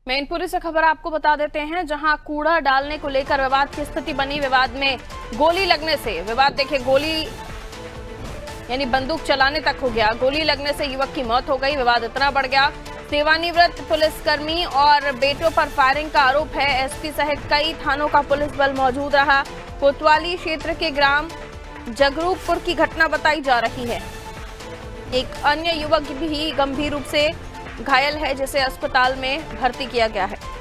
मैनपुरी से खबर आपको बता देते हैं, जहां कूड़ा डालने को लेकर विवाद की स्थिति बनी। विवाद में गोली लगने से देखिए, गोली यानी बंदूक चलाने तक हो गया। गोली लगने से युवक की मौत हो गई। विवाद इतना बढ़ गया, सेवानिवृत्त पुलिसकर्मी और बेटों पर फायरिंग का आरोप है। एसपी सहित कई थानों का पुलिस बल मौजूद रहा। कोतवाली क्षेत्र के ग्राम जगरूपपुर की घटना बताई जा रही है। एक अन्य युवक भी गंभीर रूप से घायल है, जिसे अस्पताल में भर्ती किया गया है।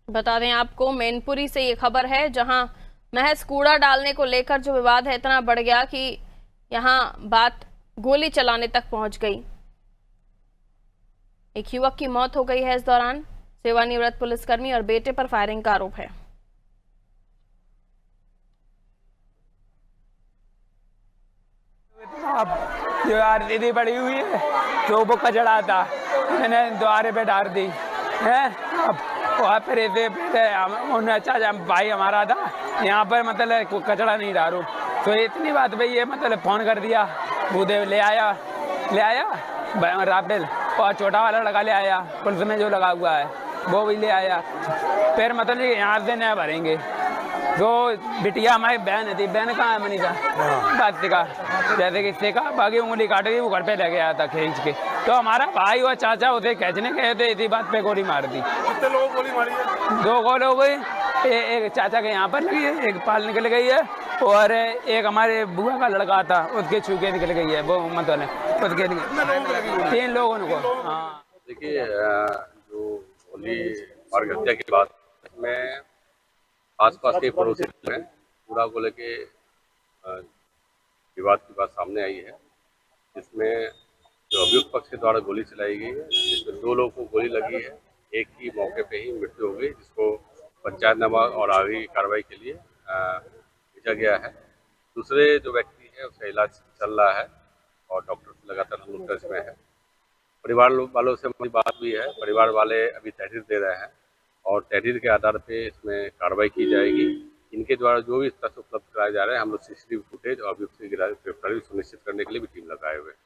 बता दें आपको, मैनपुरी से ये खबर है, जहां महज कूड़ा डालने को लेकर जो विवाद है इतना बढ़ गया कि यहां बात गोली चलाने तक पहुंच गई। एक युवक की मौत हो गई है इस दौरान। सेवानिवृत्त पुलिसकर्मी और बेटे पर फायरिंग का आरोप है। जो यार दीदी पड़ी हुई है तो वो कचड़ा था, मैंने द्वारे पे डाल दी है। अब वहाँ पर चाचा भाई हमारा था यहाँ पर, मतलब कचड़ा नहीं डालू तो इतनी बात भाई ये मतलब फोन कर दिया। भूदेव ले आया राफेल, और छोटा वाला लड़का ले आया, पुलिस में जो लगा हुआ है वो भी ले आया। फिर मतलब यहाँ से नया भरेंगे। तो बिटिया हमारी बहन थी, बहन कहाँ है मनीषा बात का, जैसे कि सेका बाकी उंगली काट गई, वो घर पे ले गया था खींच के। तो हमारा भाई और चाचा उसे खींचने गए थे, इसी बात पे गोली मार दी। कितने लोगों को गोली मारी है? 2 गोली हो गई। एक चाचा के यहाँ पर लगी है, एक पाल निकल गई है, और एक हमारे बुआ का लड़का था उसके छूके निकल गई है, वो मतलब उसके 3 लोगों को। हाँ देखिए, जो गोली और हत्या की बात में आसपास के पड़ोसी हैं, कूड़ा को लेके विवाद की बात सामने आई है, जिसमें जो अभियुक्त पक्ष के द्वारा गोली चलाई गई है, जिसमें 2 लोगों को गोली लगी है। एक की मौके पे ही मृत्यु हो गई, जिसको पंचायतनामा और आगे कार्रवाई के लिए भेजा गया है। दूसरे जो व्यक्ति है उसका इलाज चल रहा है और डॉक्टर से लगातार पूछताछ में है। परिवार वालों से हमारी बात भी है, परिवार वाले अभी तहरीर दे रहे हैं और तहरीर के आधार पे इसमें कार्रवाई की जाएगी। इनके द्वारा जो भी तथ्य उपलब्ध कराए जा रहे हैं, हम लोग सीसीटीवी फुटेज और अभियुक्त की गिरफ्तारी सुनिश्चित करने के लिए भी टीम लगाए हुए हैं।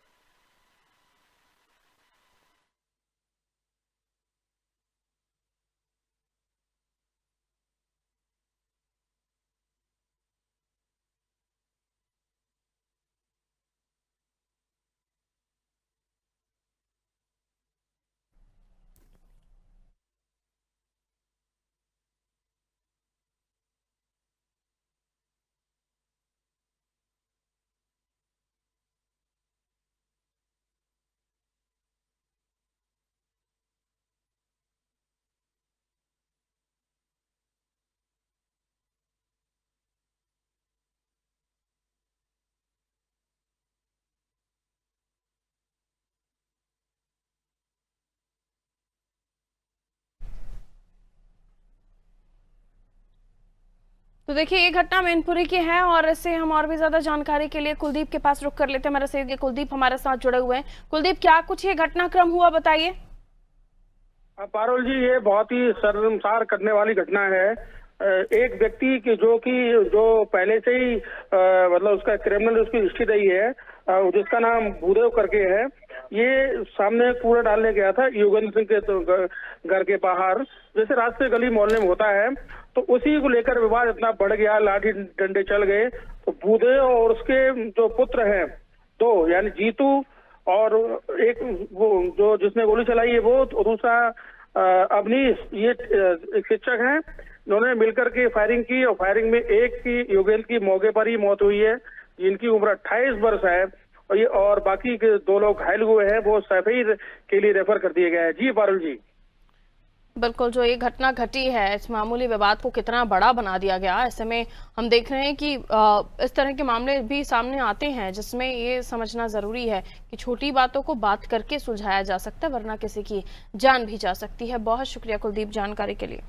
तो देखिए, ये घटना मैनपुरी की है और इससे हम और भी ज्यादा जानकारी के लिए कुलदीप के पास रुख कर लेते हैं। मेरे सहयोगी कुलदीप हमारे साथ जुड़े हुए हैं। कुलदीप, क्या कुछ ये घटनाक्रम हुआ, बताइए। पारुल जी, ये बहुत ही शर्मसार करने वाली घटना है। एक व्यक्ति की जो पहले से ही मतलब उसका क्रिमिनल उसकी हिस्ट्री रही है, जिसका नाम भूदेव करके है। ये सामने कूड़ा डालने गया था युगेंद्र सिंह के घर के बाहर, जैसे रास्ते गली मोहल्ले में होता है। तो उसी को लेकर विवाद इतना बढ़ गया, लाठी डंडे चल गए। तो भूदेव और उसके जो पुत्र हैं 2, यानी जीतू और एक वो जो जिसने गोली चलाई है वो, दूसरा अवनीश, ये शिक्षक हैं। इन्होंने मिलकर के फायरिंग की और फायरिंग में एक की योगेंद्र की मौके पर ही मौत हुई है, जिनकी उम्र 28 वर्ष है। और बाकी के 2 लोग घायल हुए हैं, वो सफेद के लिए रेफर कर दिए गए हैं। जी पारुल जी। बिल्कुल, जो ये घटना घटी है इस मामूली विवाद को कितना बड़ा बना दिया गया। ऐसे में हम देख रहे हैं कि इस तरह के मामले भी सामने आते हैं जिसमें ये समझना ज़रूरी है कि छोटी बातों को बात करके सुलझाया जा सकता है, वरना किसी की जान भी जा सकती है। बहुत शुक्रिया कुलदीप जानकारी के लिए।